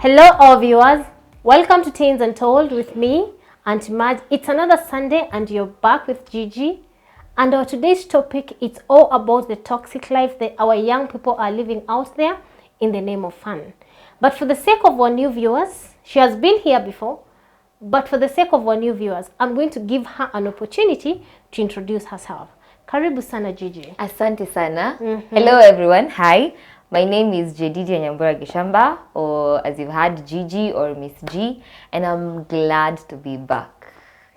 Hello all viewers, welcome to Teens Untold with me, Auntie Madge. It's another Sunday and you're back with Gigi. And our today's topic, it's all about the toxic life that our young people are living out there in the name of fun. But for the sake of our new viewers, she has been here before, but for the sake of our new viewers, I'm going to give her an opportunity to introduce herself. Karibu sana Gigi. Asante sana. Hello everyone, hi. My name is Jedidi Nyambura Gishamba, or as you've heard, Gigi or Miss G, and I'm glad to be back.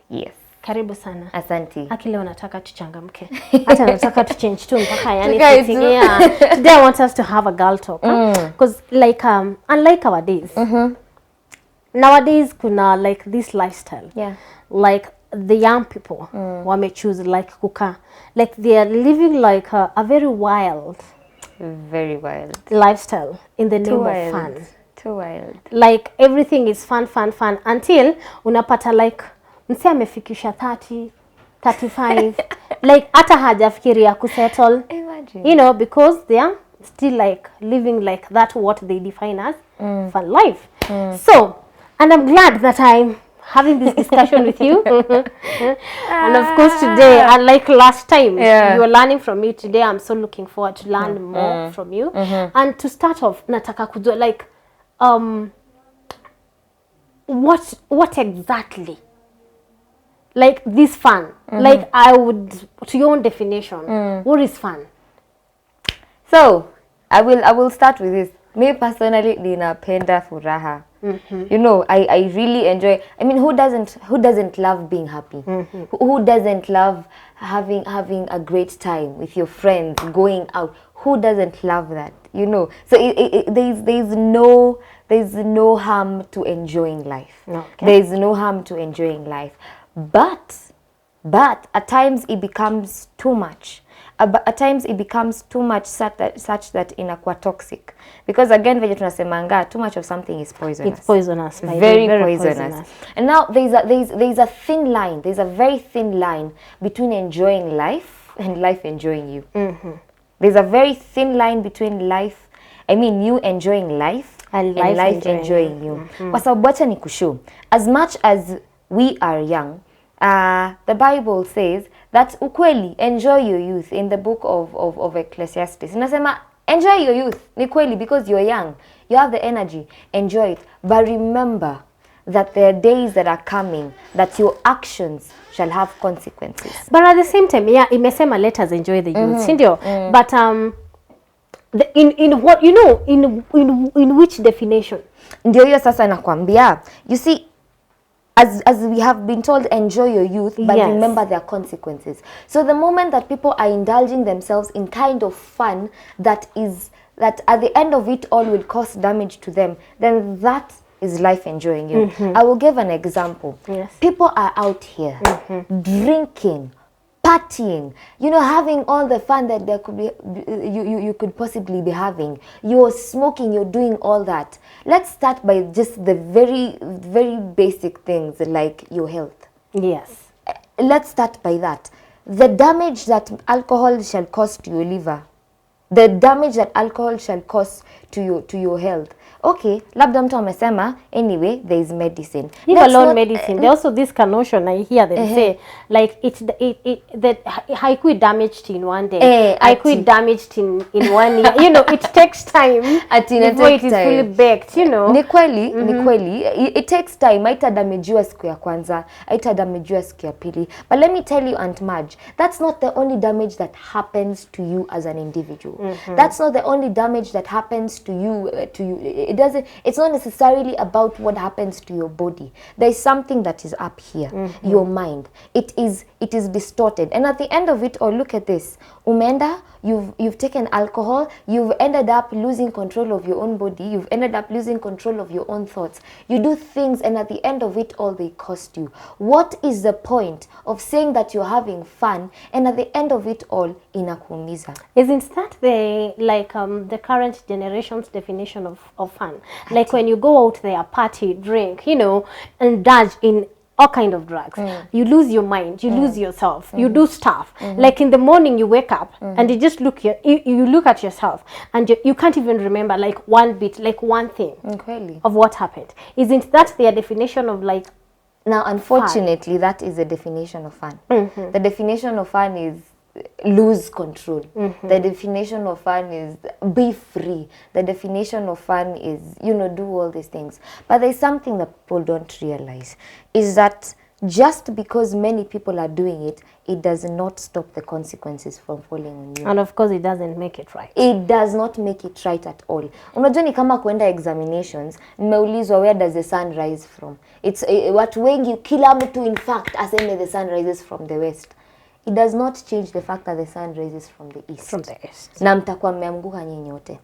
Yes. Karibu sana. Asante. Aki leo nataka tuchangamke. Hata nataka tu change tu mpaka yani sitting here. Today I want us to have a girl talk. Because like unlike our days. Nowadays kuna like this lifestyle. Yeah. Like the young people wame choose like kuka. Like they are living like a very wild lifestyle in the name of fun. Too wild. Like everything is fun until unapata like mse amefikisha 30, 35 like hata hajafikiria kusettle. Imagine. You know, because they are still like living like that what they define as fun life. So, and I'm glad that I'm having this discussion with you. And of course today, unlike last time, you were learning from me. Today I'm so looking forward to learn more from you. And to start off, nataka kujua like what exactly like this fun? Like I would, to your own definition, what is fun? So I will start with this. Me personally, ninapenda furaha. You know, I really enjoy. I mean, who doesn't love being happy? Who doesn't love having a great time with your friends, going out? Who doesn't love that? You know, so there's no harm to enjoying life. Okay. There's no harm to enjoying life, but at times it becomes too much. At times it becomes too much such that inakuwa toxic, because again vile tunasemanga, too much of something is poisonous. It's poisonous, very poisonous. And now there's a thin line, there's a very thin line between enjoying life and life enjoying you. There's a very thin line between life, I mean you enjoying life and life enjoying you. Kwa sababu acha nikushow, as much as we are young, the Bible says that ukweli, enjoy your youth. In the book of Ecclesiastes inasema enjoy your youth, ni kweli, because you're young, you have the energy, enjoy it, but remember that there are days that are coming that your actions shall have consequences. But at the same time, yeah, imesema let us enjoy the youth, sindio? But in what, you know, in which definition? Ndio hiyo sasa nakwambia. You see, as we have been told, enjoy your youth, but remember their consequences. So the moment that people are indulging themselves in kind of fun that at the end of it all will cause damage to them, then that is life enjoying you. I will give an example. People are out here drinking, partying, you know, having all the fun that there could be, you could possibly be having. You're smoking, you're doing all that. Let's start by just the very basic things like your health. Yes. Let's start by that. The damage that alcohol shall cause to your liver, the damage that alcohol shall cause to your health. Okay, labda mtu amesema, anyway, there is medicine. Leave alone medicine. There's also this notion I hear them say, like that haikui damaged in one day, haikui damaged in 1 year. You know, it takes time before it is fully baked, you know. Ni kweli, it takes time. Haitadamajiwa siku ya kwanza, haitadamajiwa siku ya pili. But let me tell you, Aunt Madge, that's not the only damage that happens to you as an individual. That's not the only damage that happens to you. It's not necessarily about what happens to your body. There is something that is up here, your mind. It is distorted, and at the end of it all, look at this. Umenda, you've taken alcohol, you've ended up losing control of your own body, you've ended up losing control of your own thoughts. You do things, and at the end of it all, they cost you. What is the point of saying that you're having fun, and at the end of it all, inakuumiza? Isn't that the current generation's definition of fun? Like when you go out there, party, drink, you know, indulge in all kind of drugs. You lose your mind, you lose yourself, you do stuff. Like in the morning you wake up and you just look you look at yourself and you can't even remember like one bit, like one thing of what happened. Isn't that their definition of like now? Unfortunately, that is the definition of fun. The definition of fun is lose control. The definition of fun is be free. The definition of fun is, you know, do all these things. But there's something that people don't realize, is that just because many people are doing it, it does not stop the consequences from falling on you. And of course it doesn't make it right. It does not make it right at all. Unajua ni kama kuenda examinations, nimeulizwa where does the sun rise from? It's watu wengi, kila mtu in fact aseme the sun rises from the west. It does not change the fact that the sun rises from the east. From the east. Na mtakuwa mmeanguka nyinyi wote.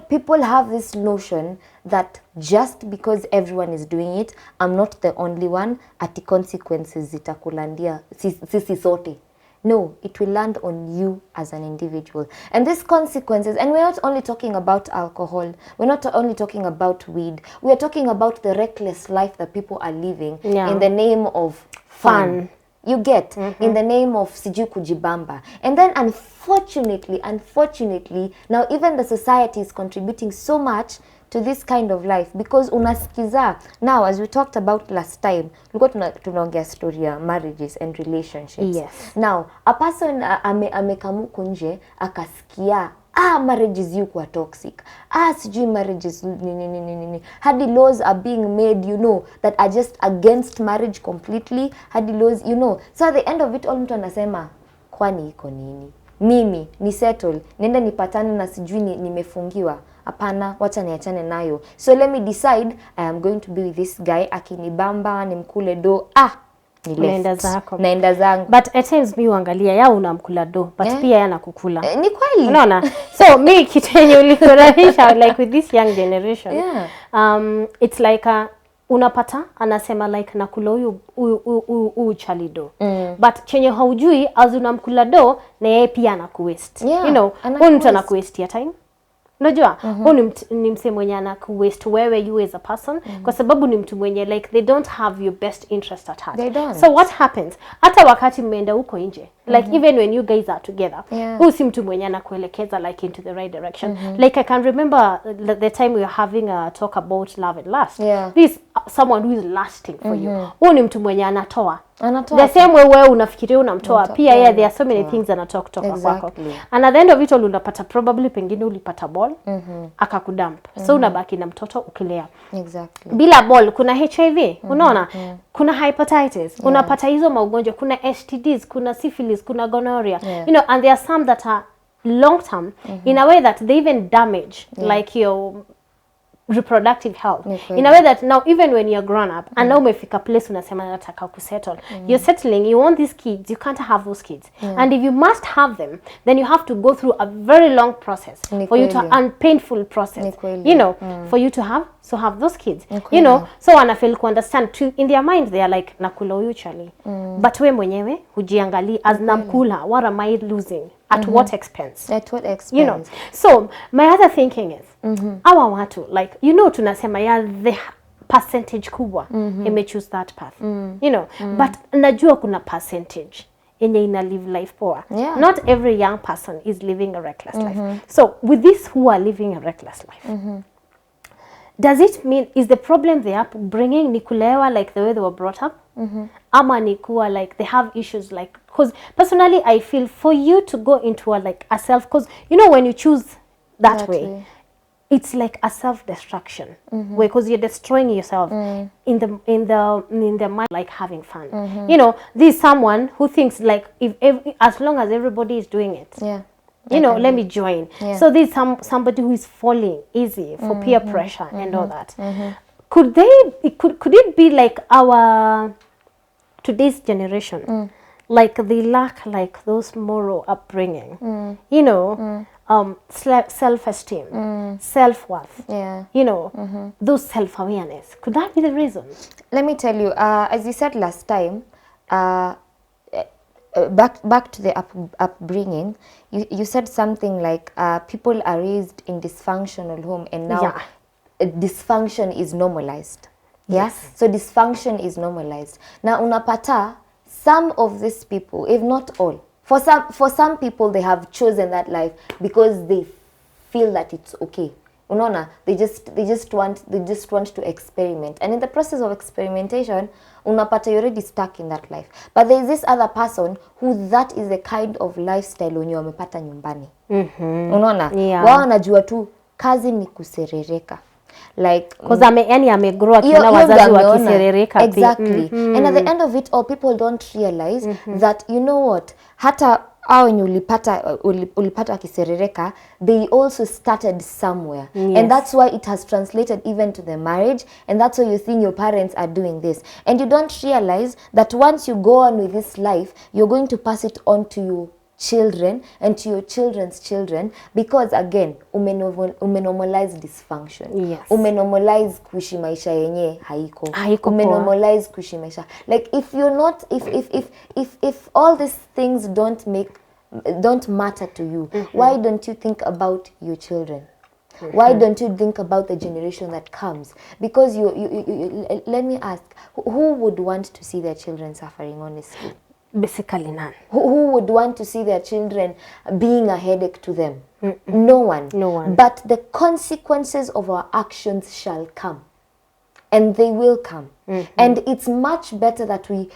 People have this notion that just because everyone is doing it, I'm not the only one, ati consequences zitakulandia sisi sote. No, it will land on you as an individual. And these consequences, and we're not only talking about alcohol, we're not only talking about weed, we're talking about the reckless life that people are living in the name of fun. You get, in the name of siju kujibamba. And then unfortunately, now even the society is contributing so much to this kind of life, because unasikiza. Now, as we talked about last time, tulikuwa tunaongea story ya marriages and relationships. Yes. Now, a person amekamuku nje akasikia marriages you are toxic. Sijui marriages nini. Hadi laws are being made, you know, that are just against marriage completely. Hadi laws, you know. So at the end of it all, mtu anasema kwani iko nini? Mimi ni settle, nenda nipatane na sijui nimefungiwa. Hapana, wacha niachane nayo. So let me decide I am going to be with this guy, akinibamba nimkule do. Naenda zangu. But at times mi uangalia ya unamkula do, but pia yana kukula. Ni kweli. Unaona? So mi kitu yenye ulifurahisha like with this young generation. It's like unapata anasema like nakula huyu chalido. But chenye haujui as unamkula do na yeye pia anakuwaste. You know, huyu mtu anakuwaste ya time. Unajua, ni mse mwenye anakuwaste wewe you as a person, kwa sababu ni mtu mwenye like they don't have your best interest at heart. They don't. So what happens? Hata wakati mmeenda huko nje, like even when you guys are together, huyu si mtu mwenye anakuelekeza like into the right direction. Like I can remember the time we were having a talk about love and lust. This someone who is lasting for you. Huyu ni mtu mwenye anatoa. The same way wewe unafikiria unamtoa pia there are so many things anatoa kutoka kwako. And at the end of it all unapata probably pengine ulipata ball akakudump. So unabaki na mtoto ukilea. Bila ball kuna HIV, unaona? Kuna hepatitis, unapata hizo maugonjwa, kuna STDs, kuna syphilis, kuna gonorrhea. You know, and there are some that are long term in a way that they even damage like your reproductive health in a way that now even when you're grown up and now umefika place unasema nataka kusettle, you're settling, you want these kids, you can't have those kids, and if you must have them then you have to go through a very long process for you to and painful process, you know, for you to have those kids, you know. So wana feel to understand in their mind they are like nakula huyu chali, but we mwenyewe hujiangalia as namkula, what am I losing? At what expense? At what expense? You know. So my other thinking is, our watu, like, you know, tunasema the percentage kubwa may choose that path. You know, but najua kuna percentage yenye ina live life poa. Not every young person is living a reckless life. So with these who are living a reckless life, does it mean, is the problem the upbringing, ni kulewa like the way they were brought up? Ama ni kuwa like they have issues like, because personally I feel for you to go into a self, because you know when you choose that way it's like a self-destruction, because you're destroying yourself in the mind, like having fun. You know, this is someone who thinks like as long as everybody is doing it, you know, let me join. So this is somebody who is falling easy for peer pressure and all that. Could it be like our today's generation, like they lack like those moral upbringing, you know, self-esteem, self-worth, you know, those self-awareness? Could that be the reason? Let me tell you, as you said last time, back to the upbringing, you said something like people are raised in dysfunctional home and now dysfunction is normalized. Yeah? Yes. So dysfunction is normalized. Now unapata some of these people, if not all, for some people they have chosen that life because they feel that it's okay. Unaona, they just want to experiment, and in the process of experimentation unapata you're already stuck in that life. But there is this other person who that is the kind of lifestyle wenye wamepata nyumbani. Unaona, Yeah. wao wanajua tu kazi ni kuserereka, like because amegrow akiona wazazi wakiserereka pia. Exactly. And at the end of it all, people don't realize that, you know what, hata au wenye ulipata wakiserereka, they also started somewhere. Yes. And that's why it has translated even to the marriage, and that's why you think your parents are doing this. And you don't realize that once you go on with this life, you're going to pass it on to your children and to your children's children, because again umenormalize dysfunction. Yes. Umenormalize kuishi maisha yenye haiko. Umenormalize kuishi maisha, like if you're not, if all these things don't matter to you, why don't you think about your children? Why don't you think about the generation that comes? Because you let me ask, who would want to see their children suffering, honestly? Basically none. Who would want to see their children being a headache to them? No one. No one. But the consequences of our actions shall come, and they will come. And it's much better that we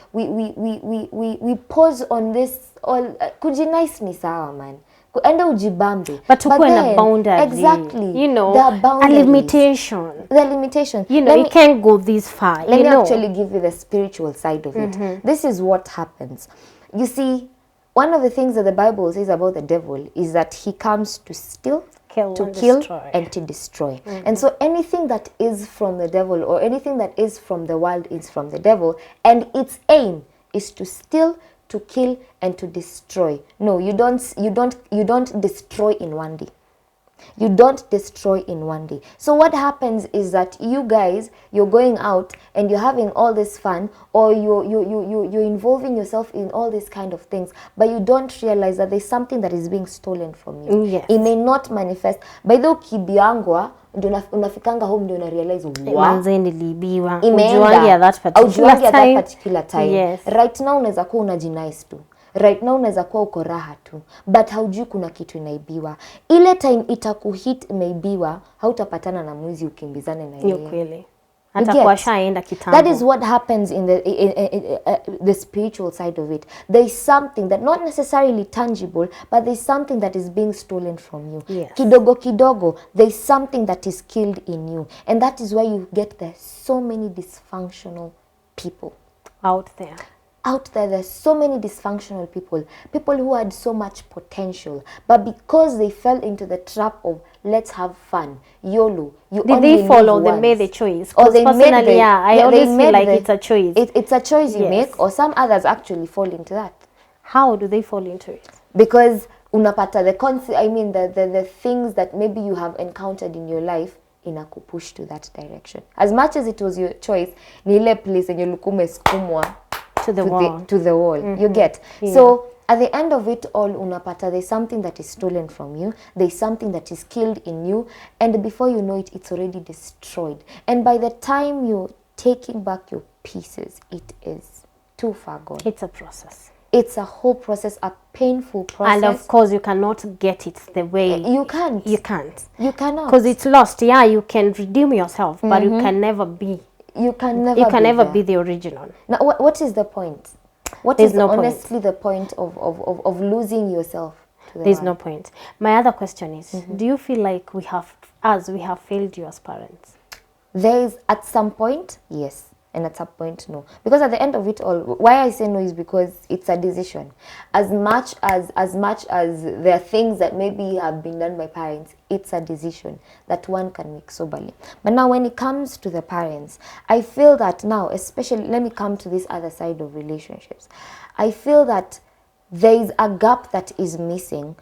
pause on this all. Kujinice ni sawa, man. Enda ujibambe. But tukue na boundary. Exactly. You know, there are boundaries. A limitation. The limitation. You know, you can't go this far. Let me actually give you the spiritual side of it. This is what happens. You see, one of the things that the Bible says about the devil is that he comes to steal, kill, and to destroy. And so anything that is from the devil, or anything that is from the world, is from the devil, and its aim is to steal, to kill, and to destroy. No, you don't destroy in one day. You don't destroy in one day. So what happens is that you guys, you're going out and you're having all this fun, or you're involving yourself in all these kind of things, but you don't realize that there's something that is being stolen from you. Yes. It may not manifest. By the ukibiangwa, unafikanga home ndio una realize manze nilibiwa. Ujuangi at that particular time. Yes. Right now unaweza kuwa unajinice tu. Right now unaweza kuwa uko raha tu, but haujui kuna kitu inaibiwa. Ile time itakuhit imeibiwa, hautapatana na mwizi ukimbizane na yeye. Ni kweli. Hata kwa shaenda kitambo. That is what happens in the spiritual side of it. There is something that not necessarily tangible, but there is something that is being stolen from you. Yes. Kidogo kidogo, there is something that is killed in you, and that is why you get there so many dysfunctional people out there. Out there, there's so many dysfunctional people who had so much potential, but because they fell into the trap of let's have fun, YOLO, did they follow? They made the choice. Or they personally, I always feel like it's a choice. It's a choice you make, or some others actually fall into that. How do they fall into it? Because unapata the things that maybe you have encountered in your life inakupush to that direction. As much as it was your choice, ni ile place yenye ulikuwa umesukumwa to the wall. You get? Yeah. So at the end of it all, unapata, there's something that is stolen from you, there's something that is killed in you, and before you know it, it's already destroyed. And by the time you're taking back your pieces, it is too far gone. It's a process. It's a whole process, a painful process. And of course, you cannot get it the way... You can't. You can't. You cannot. Because it's lost. Yeah, you can redeem yourself, but you can never be... You can never be the original. Now, what is the point? What There's is no honestly point. the point of losing yourself to the There's world? no point. My other question is, do you feel like we have failed you as parents? There is, at some point, yes. And at some point, no. Because at the end of it all, why I say no is because it's a decision. As much as there are things that maybe have been done by parents, it's a decision that one can make soberly. But now when it comes to the parents, I feel that now, especially, let me come to this other side of relationships. I feel that there is a gap that is missing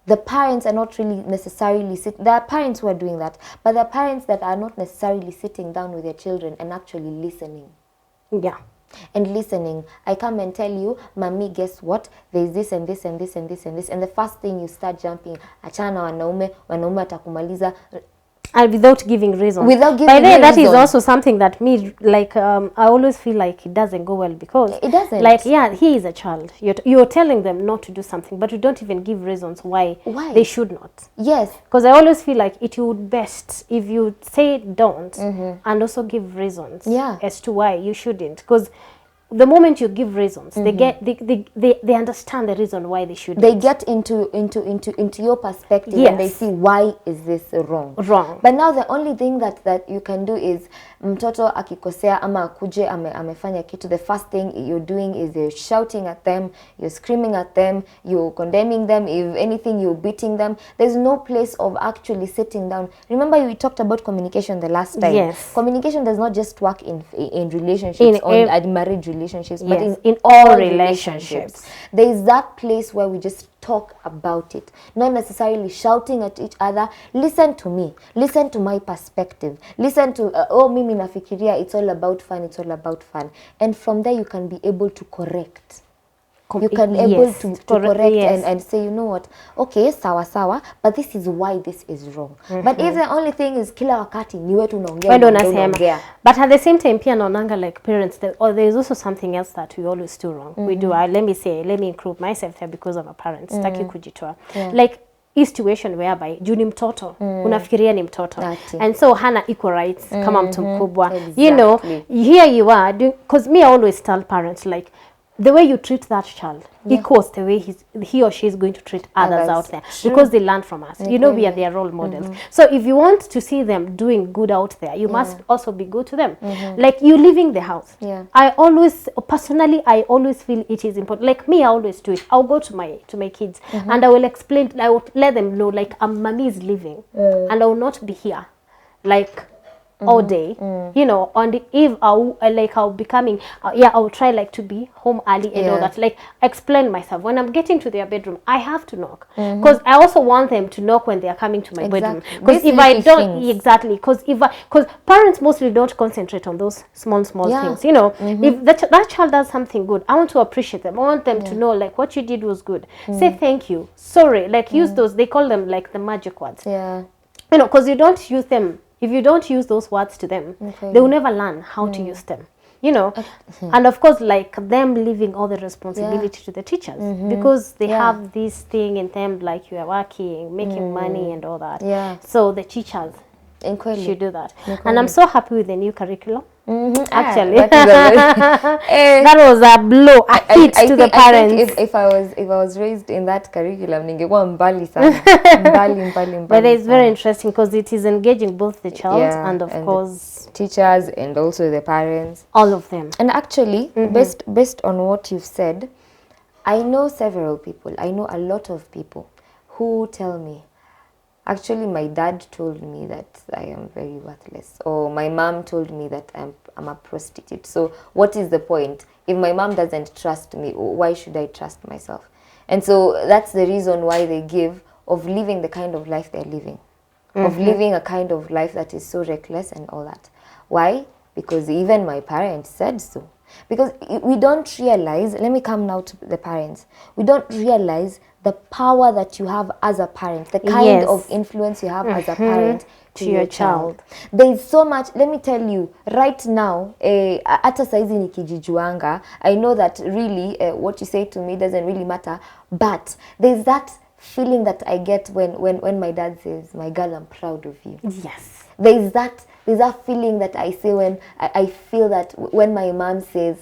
the parents are not really necessarily there are parents who are doing that, but there are parents that are not necessarily sitting down with their children and actually listening. Yeah. And listening. I come and tell you, Mommy, guess what? There's this and this and this and this and this. And the first thing you start jumping, achana wanaume atakumaliza. And without giving reasons. Without giving By the way, that reason. is also something that me, like, I always feel like it doesn't go well, because It doesn't. like, yeah, he is a child, you're telling them not to do something, but you don't even give reasons why they should not. Yes. Because I always feel like it would best if you say don't, and also give reasons as to why you shouldn't. Because the moment you give reasons, they understand the reason why they shouldn't. They get into your perspective, and they see, why is this wrong. But now the only thing that you can do is, mtoto akikosea ama akuje amefanya kitu, the first thing you're doing is you're shouting at them, you're screaming at them, you're condemning them, if anything you're beating them. There's no place of actually sitting down. Remember, we talked about communication the last time. Yes. Communication does not just work in relationships, in marriage relationships, but in all relationships. There is that place where we just talk about it, not necessarily shouting at each other. Listen to me, listen to my perspective, listen to mimi nafikiria, it's all about fun, it's all about fun. And from there you can be able to correct. You can be able to correct and say, you know what, okay, sawa, but this is why this is wrong. But if the only thing is kila wakati ni wetu unaongea, but at the same time pia naonanga like parents, there is also something else that we always do wrong. We do, let me include myself there because I'm a parent. Sitaki kujitoa. Like situation whereby juu ni mtoto, unafikiria ni mtoto, and so hana equal rights kama mtu mkubwa. You know, here you are, because me I always tell parents, like, the way you treat that child equals the way he or she is going to treat others out there. Because they learn from us. You know, we are their role models. So if you want to see them doing good out there, you must also be good to them. Like, you leaving the house. I always, personally, I always feel it is important. Like me, I always do it. I'll go to my kids and I will explain, I will let them know, like, mommy is leaving and I will not be here. Like, all day, you know, on the eve I'll be coming, I'll try like to be home early and all that. Like, explain myself. When I'm getting to their bedroom, I have to knock, because I also want them to knock when they are coming to my bedroom. Because if I don't, because parents mostly don't concentrate on those small things, you know. If that child does something good, I want to appreciate them. I want them to know, like, what you did was good. Say thank you, sorry, like, use those, they call them like the magic words, you know, because you don't use them. If you don't use those words to them, they will never learn how to use them, you know. And of course, like, them leaving all the responsibility to the teachers, because they have this thing in them, like, you are working, making money and all that. So the teachers should do that. And I'm so happy with the new curriculum. Actually, that was a blow, a hit to the parents. I think if I was raised in that curriculum, ningekuwa mbali sana. mbali. But it's very interesting because it is engaging both the child and of course teachers and also the parents, all of them. And actually, based on what you've said, I know several people. I know a lot of people who tell me, actually, my dad told me that I am very worthless, or my mom told me that I'm a prostitute. So what is the point? If my mom doesn't trust me, why should I trust myself? And so that's the reason why they give of living the kind of life they're living, of living a kind of life that is so reckless and all that. Why? Because even my parents said so. Because we don't realize, let me come now to the parents, we don't realize the power that you have as a parent, the kind of influence you have as a parent to your child. There is so much, let me tell you, right now, hata saizi nikijijuanga, I know that really what you say to me doesn't really matter, but there's that feeling that I get when my dad says, my girl, I'm proud of you. Yes. There's that feeling that I say when I feel that when my mom says,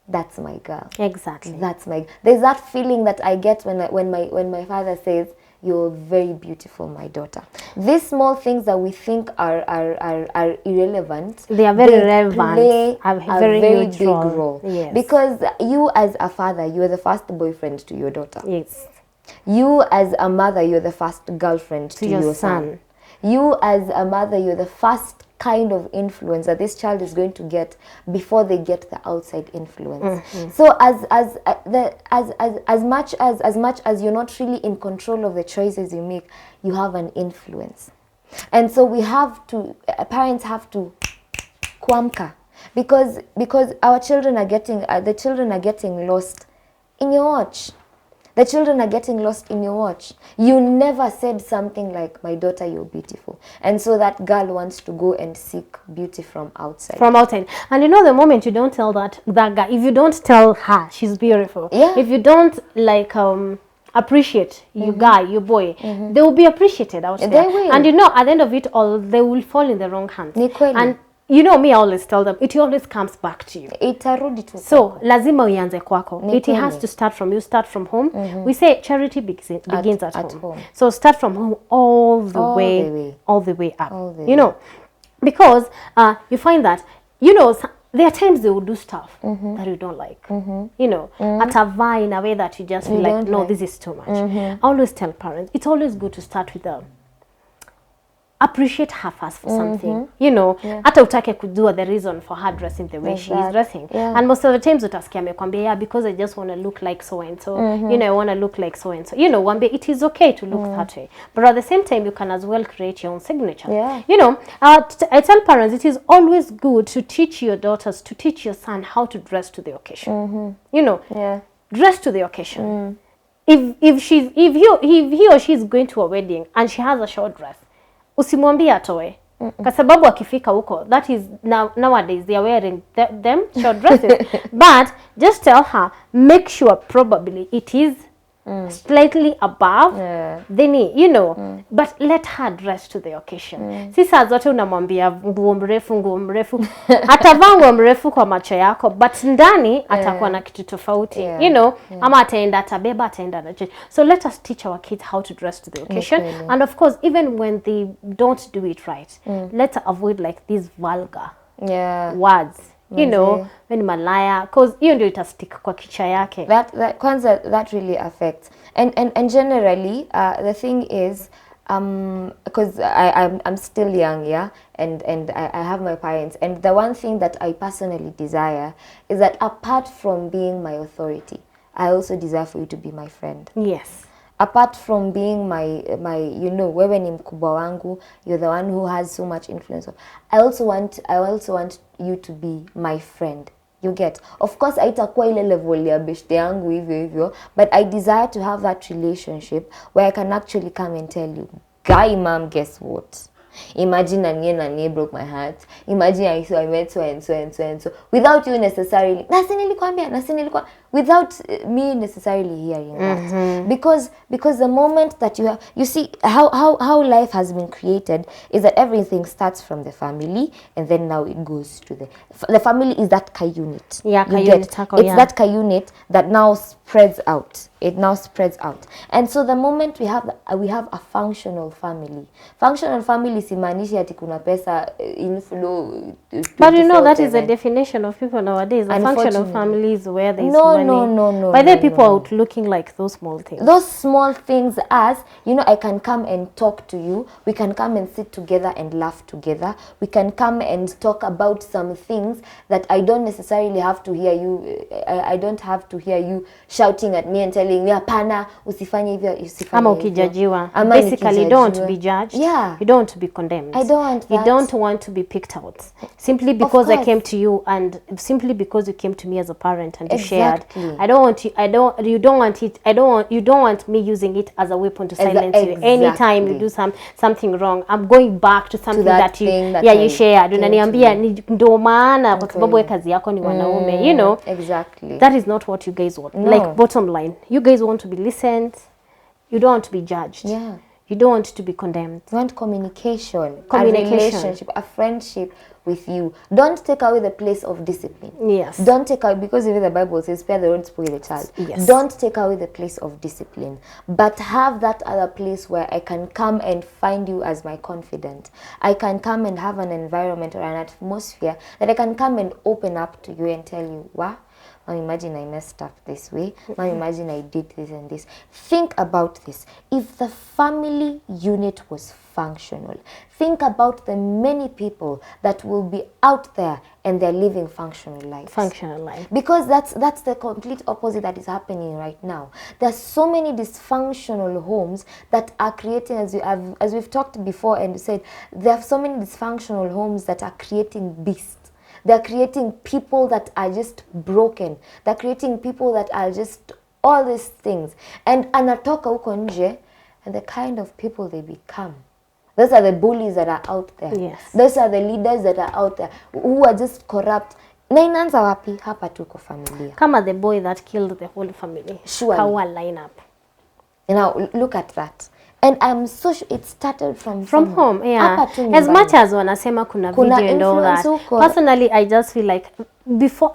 that's my girl. Exactly. There's that feeling that I get when my father says, you're very beautiful, my daughter. These small things that we think are irrelevant, they are very relevant. Play a very big role. role. Yes. Because you as a father, you are the first boyfriend to your daughter. Yes. You as a mother, you're the first girlfriend to your son. You as a mother, you're the first kind of influence that this child is going to get before they get the outside influence. So as much as you're not really in control of the choices you make, you have an influence. And so parents have to kuamka, because our children are getting the children are getting lost in your watch. The children are getting lost in your watch. You never said something like, my daughter, you're beautiful. And so that girl wants to go and seek beauty from outside. From outside. And you know, the moment you don't tell that guy, if you don't tell her she's beautiful, if you don't like appreciate you guy, your boy, they will be appreciated out there. They will. And you know, at the end of it all, they will fall in the wrong hands. And you know me, I always tell them, it always comes back to you. Itarudi tu. So, lazima uanze kwako. It has to start from you, start from home. We say charity begins at home. So, start from home all the way up. You know, because you find that, you know, there are times they will do stuff that you don't like. You know, atavaa in a way that you just feel like, no, this is too much. I always tell parents, it's always good to start with them. Appreciate her first for something, you know, hata utake kujua the reason for her dressing the way she is dressing. And most of the times utasikia amekwambia, yeah, because I just want to look like so and so, you know, I want to look like so and so, you know, wambie it is okay to look that way, but at the same time you can as well create your own signature. You know, I tell parents it is always good to teach your daughters, to teach your son how to dress to the occasion. You know, dress to the occasion. If he or she is going to a wedding and she has a short dress, usimwambie atoe. Kwa sababu akifika huko, that is nowadays they are wearing them short dresses. But just tell her, make sure probably it is slightly above the knee, you know, but let her dress to the occasion. Si saa zote unamwambia nguo mrefu, atavaa nguo mrefu kwa macho yako, but ndani atakuwa na kitu tofauti, you know, ama ataenda atabeba, ataenda na change. So let us teach our kids how to dress to the occasion. And of course, even when they don't do it right, let's avoid like these vulgar words. You know, when malaya, because you ndio itastick kwa kichwa yake. That really affects. And generally, the thing is, because I'm still young, and I have my parents, and the one thing that I personally desire is that apart from being my authority, I also desire for you to be my friend. Yes. Apart from being my you know, wewe ni mkubwa wangu, you're the one who has so much influence. I also want you to be my friend. You get? Of course, haitakuwa ile level ya beshte yangu hivyo, but I desire to have that relationship where I can actually come and tell you, guy, mom, guess what? Imagine Nanie broke my heart. Imagine I met so and so and so and so, without you necessarily, without me necessarily hearing that. Because the moment that you see how life has been created is that everything starts from the family, and then now it goes to the family is that unit. It's that unit that now spreads out. It now spreads out. And so the moment we have a functional family. Functional family simaanishi ati kuna pesa inflow. But you know that is the definition of people nowadays. A functional family is where there is money. No. By the people out looking like those small things. Those small things, as you know, I can come and talk to you. We can come and sit together and laugh together. We can come and talk about some things that I don't necessarily have to hear you. I don't have to hear you shouting at me and telling me, "Hapana, usifanye hivyo, usifanye." Ama ukijajiwa. Basically, you don't want to be judged. You don't want to be condemned. I don't want that. You don't want to be picked out simply because I came to you, and simply because you came to me as a parent and you shared. You don't want me using it as a weapon to silence you. Anytime you do something wrong, I'm going back to something that you shared. Unaniambia ndo maana kwa sababu kazi yako ni wanaume, you know. Exactly. That is not what you guys want. No. Like, bottom line, you guys want to be listened. You don't want to be judged. You don't want to be condemned. You want communication, a relationship, a friendship with you. Don't take away the place of discipline. Yes. Don't take away, because even the Bible says, spare the rod, spoil the child. Yes. Don't take away the place of discipline, but have that other place where I can come and find you as my confidant. I can come and have an environment or an atmosphere that I can come and open up to you and tell you, wow, Mom, imagine I messed up this way. Mom, imagine I did this and this. Think about this. If the family unit was functional, think about the many people that will be out there and they're living functional lives. Because that's the complete opposite that is happening right now. There's so many dysfunctional homes that are creating, as we've talked before and said, there are so many dysfunctional homes that are creating beasts. They're creating people that are just broken. They're creating people that are just all these things, and anatoka huko nje, and the kind of people they become. Those are the bullies that are out there. Yes. Those are the leaders that are out there who are just corrupt. Na inaanza wapi? Hapa tu kwa familia. Kama the boy that killed the whole family. Surely. Kawa lineup. Now look at that. And I'm so sure it started from home, yeah. Hapa tu As nyumbani. much as wanasema kuna video and all that. Personally, I just feel like before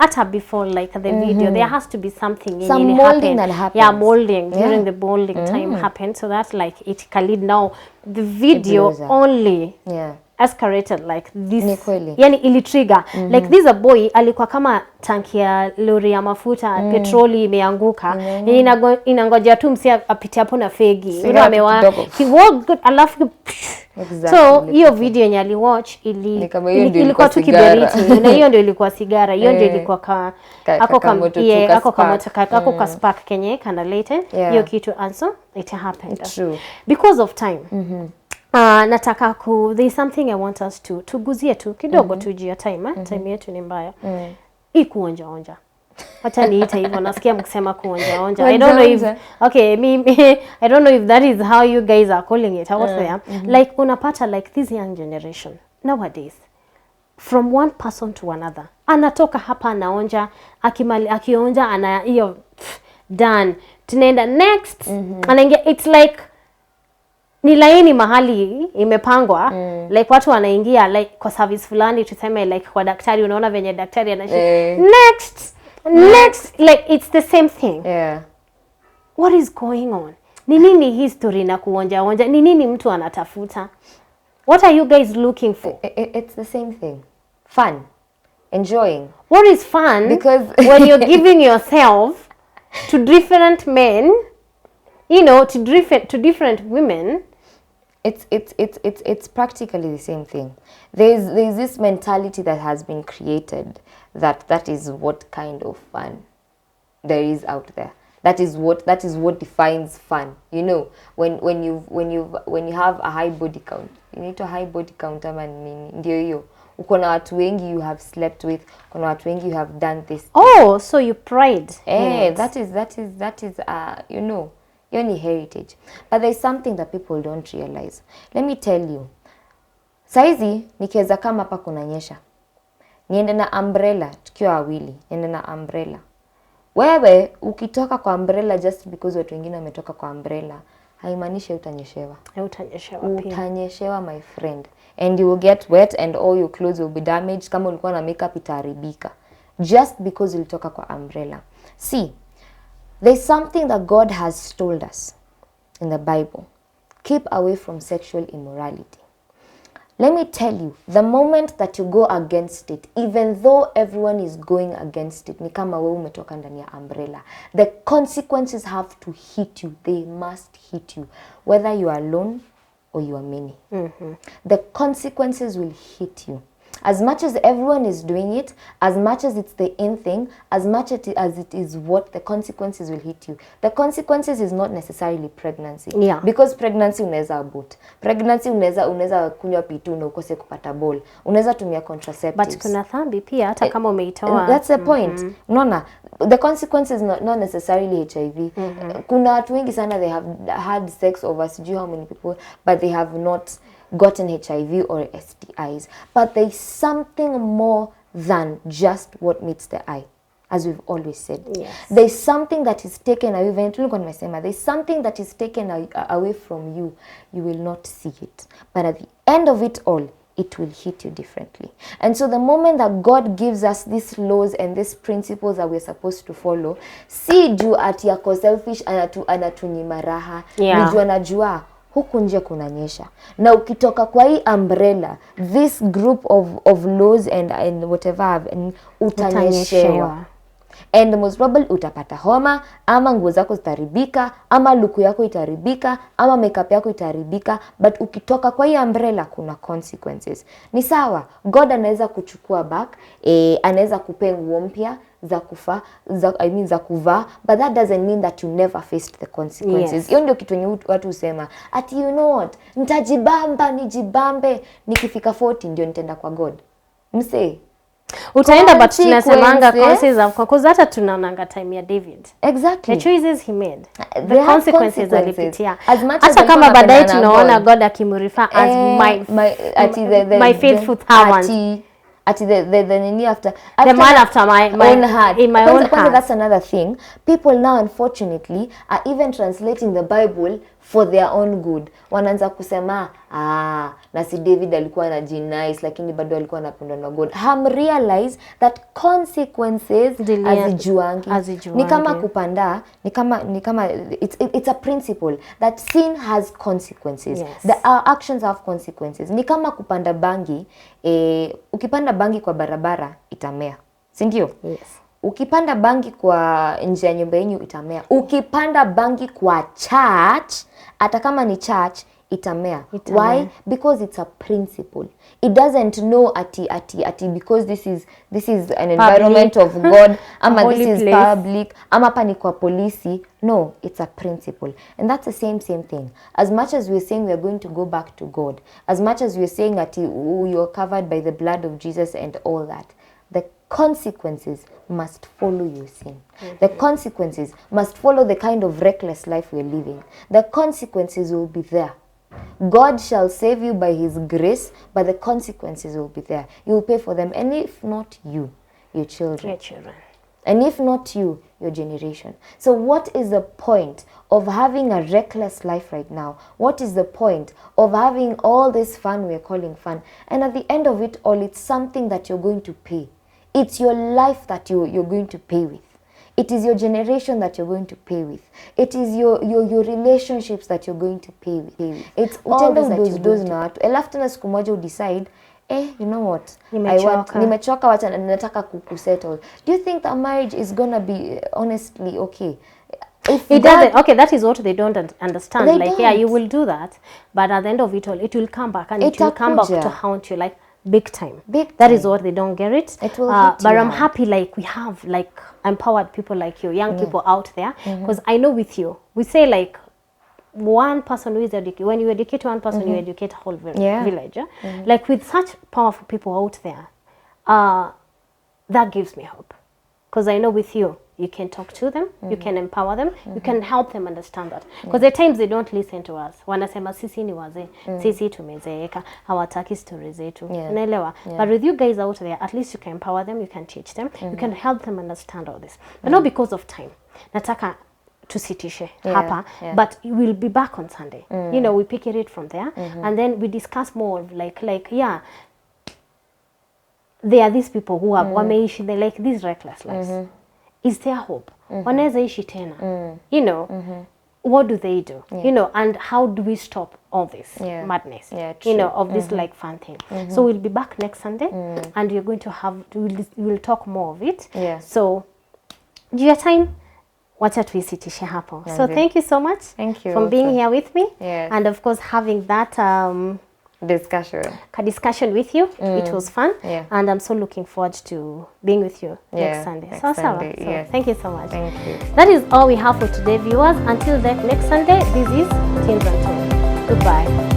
like the video, there has to be something some really molding happened. that happens. Yeah, molding during the molding time happened, so that like it can lead now the video only escalated like this. Yani ili trigger like this a boy alikuwa kama tanki ya lori ya mafuta petroli imeanguka inangojea tu msia apite hapo na fegi he walked good alafu so hiyo video yenye ali watch ilikuwa tu kiberiti na hiyo ndio ilikuwa sigara hiyo ndio ilikuwa ako ka spark kenye kana later hiyo kitu answer it happened because of time. Nataka there's something I want us to tuguzie tu kidogo tu juu ya time time yetu ni mbaya. Kuonja onja. Wacha niite hivyo nasikia mkisema kuonja onja. I don't know if I don't know if that is how you guys are calling it out there. Like unapata like this young generation nowadays from one person to another. Anatoka hapa anaonja, akionja ana hiyo done. Tunaenda next. Anaingia it's like ni laini mahali imepangwa like watu wanaingia like kwa service fulani tuseme like kwa daktari unaona venye daktari anashi next like it's the same thing. What is going on? Ni nini history na kuonja onja? Ni nini mtu anatafuta? What are you guys looking for? It's the same thing. Fun. Enjoying. What is fun? Because when you're giving yourself to different men, you know, to different women, it's practically the same thing. There's this mentality that has been created that is what kind of fun there is out there. That is what defines fun. You know, when you have a high body count, you need a high body count ama nini ndio hiyo. Uko na watu wengi you have slept with, uko na watu wengi you have done this. Oh, so you pride. That is you know, your heritage. But there's something that people don't realize. Let me tell you. Saizi nikiweza kama hapa kunanyesha. Niende na umbrella tukiwa wawili. Niende na umbrella. Wewe ukitoka kwa umbrella just because watu wengine wametoka kwa umbrella, haimaanishi utanyeshewa. Utanyeshewa my friend. And you will get wet and all your clothes will be damaged. Kama ulikuwa na makeup itaharibika. Just because ulitoka kwa umbrella. See, there's something that God has told us in the Bible. Keep away from sexual immorality. Let me tell you, the moment that you go against it, even though everyone is going against it, ni kama wewe umetoka ndani ya umbrella, the consequences have to hit you. They must hit you. Whether you are alone or you are many. The consequences will hit you. As much as everyone is doing it, as much as it's the in thing, as much as it is what the consequences will hit you. The consequences is not necessarily pregnancy. Yeah. Because pregnancy unaweza abort. Pregnancy unaweza kunywa pitu na ukose kupata ball. Unaweza tumia contraceptives. But kuna dhambi pia hata kama umeitoa. That's the point. Unaona, the consequences not necessarily HIV. Kuna watu wengi sana they have had sex over sijui how many people, but they have not gotten HIV or STIs. But there is something more than just what meets the eye, as we've always said. Yes. There is something that is taken away. There is something that is taken away from you. You will not see it. But at the end of it all, it will hit you differently. And so the moment that God gives us these laws and these principles that we're supposed to follow, si juu ati yako selfish anatunyima raha. Nijua najua huku nje kunanyesha. Na ukitoka kwa hii umbrella, this group of laws and whatever, utanyeshewa. And most probably utapata homa, ama nguo zako zitaribika, ama luku yako itaribika, ama makeup yako itaribika. But ukitoka kwa hii umbrella kuna consequences. Ni sawa, God anaweza kuchukua back, anaweza kupea nguo mpya za kuvaa, but that doesn't mean that you never faced the consequences. Hiyo ndio kitu yenye watu husema, ati you know what, nijibambe, nikifika 40 ndio nitaenda kwa God. Mse, utaenda, but tunasemanga consequences, because hata tunaonanga time ya David. Exactly. The choices he made, They the consequences alipitia. Hata kama baadaye tunaona God akimrefer as my faithful servant. At the nini after the man after my own heart. In my own heart. That's another thing. People now unfortunately are even translating the Bible for their own good. Wanaanza kusema na si David alikuwa anajinice lakini bado alikuwa anapendwa na God. Realize that consequences hazijuangi. Ni kama kupanda, ni kama it's a principle that sin has consequences. Yes. Our actions have consequences. Ni kama kupanda bangi, ukipanda bangi kwa barabara itamea. Si ndio? Yes. Ukipanda bangi kwa nje ya nyumba yenu itamea. Ukipanda bangi kwa church, hata kama ni church, itamea. Why? Because it's a principle. It doesn't know ati because this is an environment of God, ama this is public, ama pa ni kwa polisi. No, it's a principle. And that's the same thing. As much as we're saying we're going to go back to God, as much as we're saying that you're covered by the blood of Jesus and all that, the consequences must follow your sin. The consequences must follow the kind of reckless life we're living. The consequences will be there. God shall save you by his grace, but the consequences will be there. You will pay for them. And if not you, your children. And if not you, your generation. So what is the point of having a reckless life right now? What is the point of having all this fun we're calling fun? And at the end of it all, it's something that you're going to pay. It's your life that you're going to pay with. It is your generation that you're going to pay with. It is your relationships that you're going to pay with. It's all those na watu. Alafu tena siku moja decide, you know what? Nimechoka wacha nataka kusettle. Do you think that marriage is gonna be honestly okay? It doesn't. Okay, that is what they don't understand. You will do that, but at the end of it all, it will come back and it will come back to haunt you big time. That is what they don't get it. It will but I'm happy we have empowered people like you, young people out there, because I know with you, we say one person who is educated, when you educate one person, you educate a whole village. With such powerful people out there, that gives me hope, because I know with you, you can talk to them, you can empower them, you can help them understand that. Because at times they don't listen to us. Wanasema sisi ni wazee, sisi tumezeeka, hawataki stories zetu. Unaelewa? But with you guys out there, at least you can empower them, you can teach them, you can help them understand all this. But not because of time. Nataka tusitishe hapa, but we'll be back on Sunday. You know, we pick it from there, and then we discuss more of there are these people who have wameishi these reckless lives. Is there hope? Wanaweza ishi tena? You know, what do they do? You know, and how do we stop all this madness? You know, of this fun thing. So we'll be back next Sunday, and we're going to we'll talk more of it. So, your time, wacha tuisitishe hapo. So thank you so much. Thank you for being here with me, and of course having that discussion with you. It was fun, and I'm so looking forward to being with you next Sunday. So thank you so much. Thank you. That is all we have for today, viewers. Until next Sunday, this is Teens Untold. Goodbye.